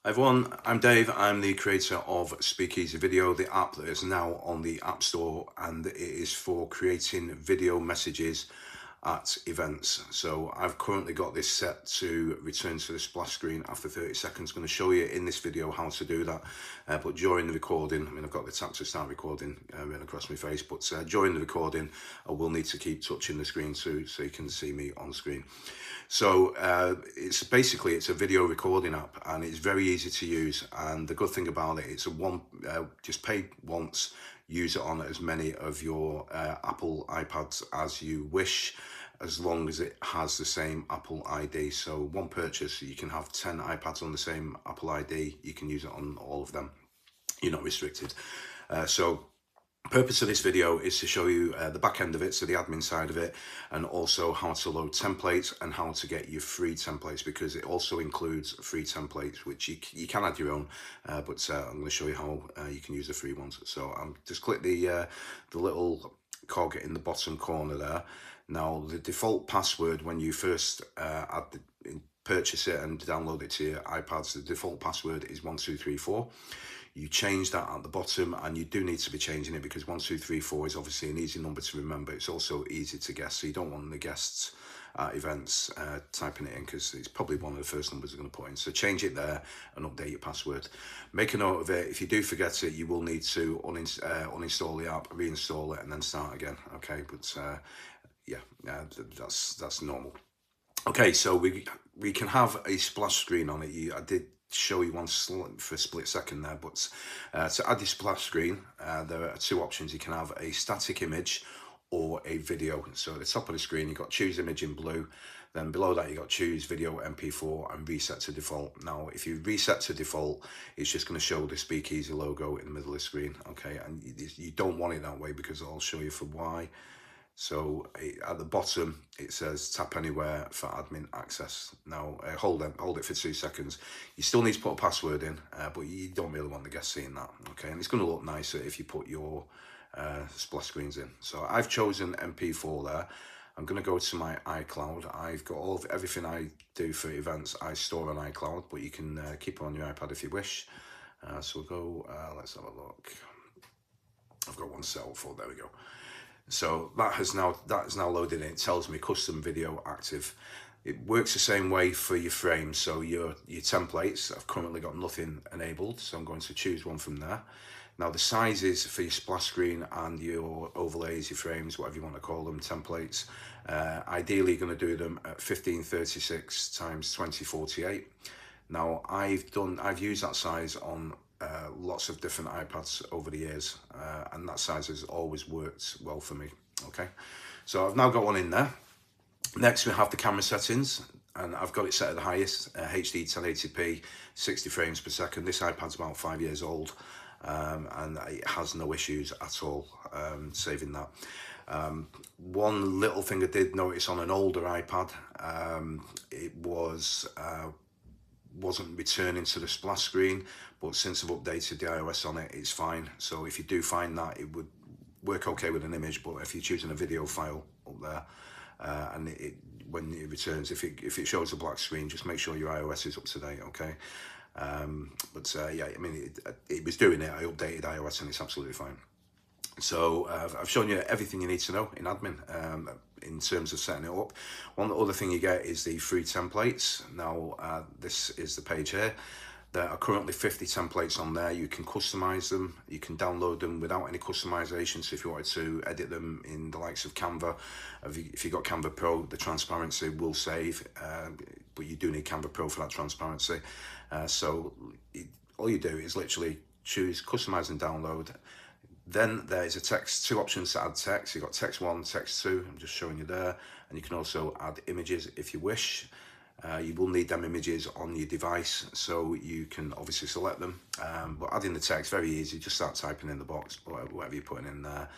Hi everyone, I'm Dave. I'm the creator of SpeakeasyVideo, the app that is now on the App Store, and it is for creating video messages at events. So I've currently got this set to return to the splash screen after 30 seconds. I'm going to show you in this video how to do that, but during the recording, I mean, I've got the tap to start recording written across my face, but during the recording I will need to keep touching the screen so you can see me on screen. So it's a video recording app, and it's very easy to use. And the good thing about it, it's just pay once, use it on as many of your Apple iPads as you wish, as long as it has the same Apple ID. So one purchase, you can have 10 iPads on the same Apple ID. You can use it on all of them. You're not restricted. So purpose of this video is to show you the back end of it, so the admin side of it, and also how to load templates and how to get your free templates, because it also includes free templates which you can add your own, but I'm going to show you how you can use the free ones. So just click the little cog in the bottom corner there. Now the default password when you first purchase it and download it to your iPads, the default password is 1234. You change that at the bottom, and you do need to be changing it because 1234 is obviously an easy number to remember. It's also easy to guess, so you don't want the guests at events typing it in, because it's probably one of the first numbers they're going to put in. So change it there and update your password. Make a note of it. If you do forget it, you will need to uninstall the app, reinstall it, and then start again. Okay, but yeah, that's normal. Okay, so we can have a splash screen on it. I did show you one for a split second there, but to add your splash screen, there are two options. You can have a static image or a video. So at the top of the screen, you've got choose image in blue. Then below that, you got choose video MP4 and reset to default. Now, if you reset to default, it's just going to show the Speakeasy logo in the middle of the screen. Okay, and you don't want it that way, because I'll show you for why. So at the bottom it says tap anywhere for admin access. Now hold it for 2 seconds. You still need to put a password in, but you don't really want the guests seeing that. Okay, and it's going to look nicer if you put your splash screens in. So I've chosen MP4 there. I'm going to go to my iCloud. I've got everything I do for events I store on iCloud, but you can keep it on your iPad if you wish. So we'll go, let's have a look. I've got one set up for, there we go. So that is now loaded in. It tells me custom video active. It works the same way for your frames. So your templates, I've currently got nothing enabled, so I'm going to choose one from there. Now the sizes for your splash screen and your overlays, your frames, whatever you want to call them, templates, ideally you're going to do them at 1536 times 2048. Now I've used that size on lots of different iPads over the years, and that size has always worked well for me. Okay, so I've now got one in there. Next we have the camera settings, and I've got it set at the highest, HD 1080p 60 frames per second. This iPad's about 5 years old, and it has no issues at all saving that. One little thing I did notice on an older iPad, it wasn't returning to the splash screen, but since I've updated the iOS on it, it's fine. So if you do find that, it would work okay with an image, but if you're choosing a video file up there, and when it returns, if it shows a black screen, just make sure your iOS is up to date. Okay, yeah, I mean, it was doing it. I updated iOS and it's absolutely fine. So I've shown you everything you need to know in admin in terms of setting it up. One other thing you get is the free templates. Now this is the page here. There are currently 50 templates on there. You can customize them. You can download them without any customization. So if you wanted to edit them in the likes of Canva, if you've got Canva Pro, the transparency will save, but you do need Canva Pro for that transparency. All you do is literally choose customize and download. Then there's two options to add text. You've got text 1, text 2, I'm just showing you there. And you can also add images if you wish. You will need them images on your device, so you can obviously select them. But adding the text, very easy, just start typing in the box, whatever you're putting in there.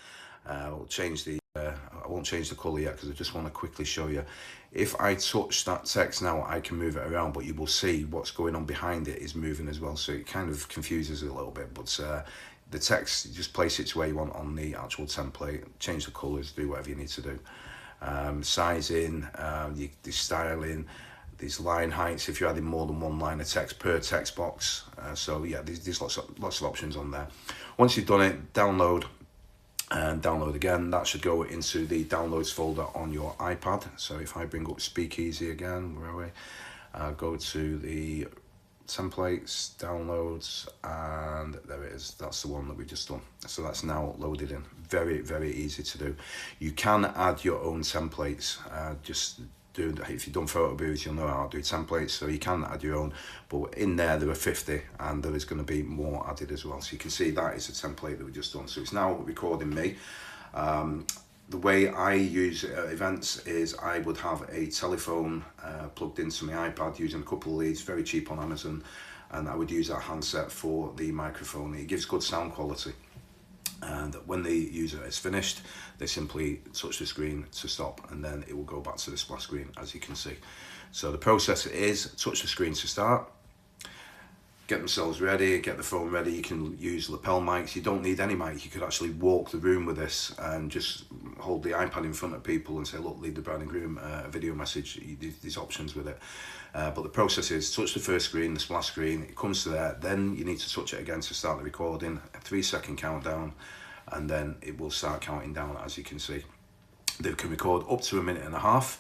I'll change I won't change the colour yet because I just want to quickly show you. If I touch that text now, I can move it around, but you will see what's going on behind it is moving as well, so it kind of confuses it a little bit. But the text, you just place it to where you want on the actual template, change the colours, do whatever you need to do. Sizing, the styling, these line heights if you're adding more than one line of text per text box. So yeah, there's lots of options on there. Once you've done it, download and download again. That should go into the downloads folder on your iPad. So if I bring up Speakeasy again, where are we? Go to the templates, downloads, and there it is. That's the one that we just done. So that's now loaded in. Very, very easy to do. You can add your own templates. If you've done photo booths, you'll know how to do templates, so you can add your own, but in there are 50 and there is going to be more added as well. So you can see that is a template that we just done. So it's now recording me. The way I use events is I would have a telephone plugged into my iPad using a couple of leads, very cheap on Amazon, and I would use that handset for the microphone. It gives good sound quality. And when the user is finished, they simply touch the screen to stop, and then it will go back to the splash screen, as you can see. So the process is touch the screen to start, get themselves ready, get the phone ready. You can use lapel mics. You don't need any mic. You could actually walk the room with this and just hold the iPad in front of people and say, look, leave the bride and groom a video message. There's options with it. But the process is touch the first screen, the splash screen, it comes to there, then you need to touch it again to start the recording, a 3-second countdown, and then it will start counting down, as you can see. They can record up to 1.5 minutes.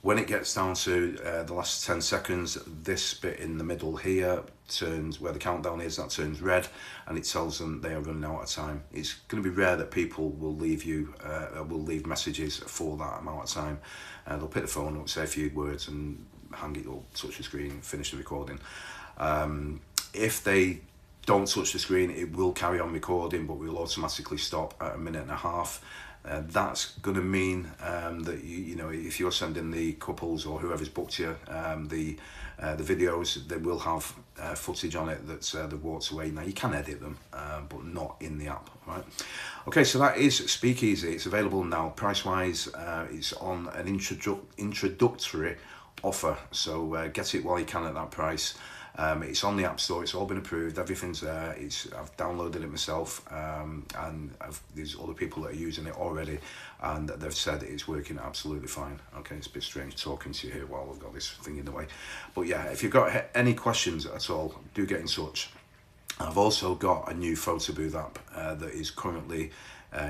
When it gets down to the last 10 seconds, this bit in the middle here turns, where the countdown is, that turns red, and it tells them they are running out of time. It's going to be rare that people will leave messages for that amount of time. They'll pick the phone up, say a few words, and hang it up, touch the screen, finish the recording. If they don't touch the screen, it will carry on recording, but will automatically stop at 1.5 minutes. That's going to mean that you know, if you're sending the couples or whoever's booked you the videos, they will have footage on it that they've walked away. Now you can edit them, but not in the app, right? Okay, so that is Speakeasy. It's available now. Price wise, it's on an introductory offer, so get it while you can at that price. It's on the App Store, it's all been approved, everything's there. I've downloaded it myself, and there's other people that are using it already, and they've said it's working absolutely fine. Okay, it's a bit strange talking to you here while I've got this thing in the way. But yeah, if you've got any questions at all, do get in touch. I've also got a new photo booth app that is currently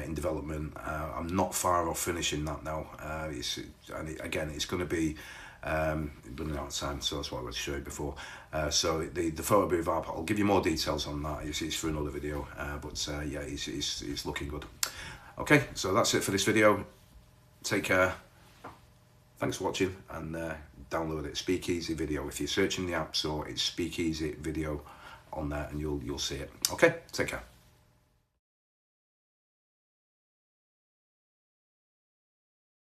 in development. I'm not far off finishing that now. Again, it's going to be running out of time, so that's what I was showing before. So the photo booth app, I'll give you more details on that. It's for another video, but yeah, it's looking good. Okay, so that's it for this video. Take care. Thanks for watching, and download it. SpeakeAsyVideo. If you're searching the App Store, it's SpeakeAsyVideo on there, and you'll see it. Okay, take care.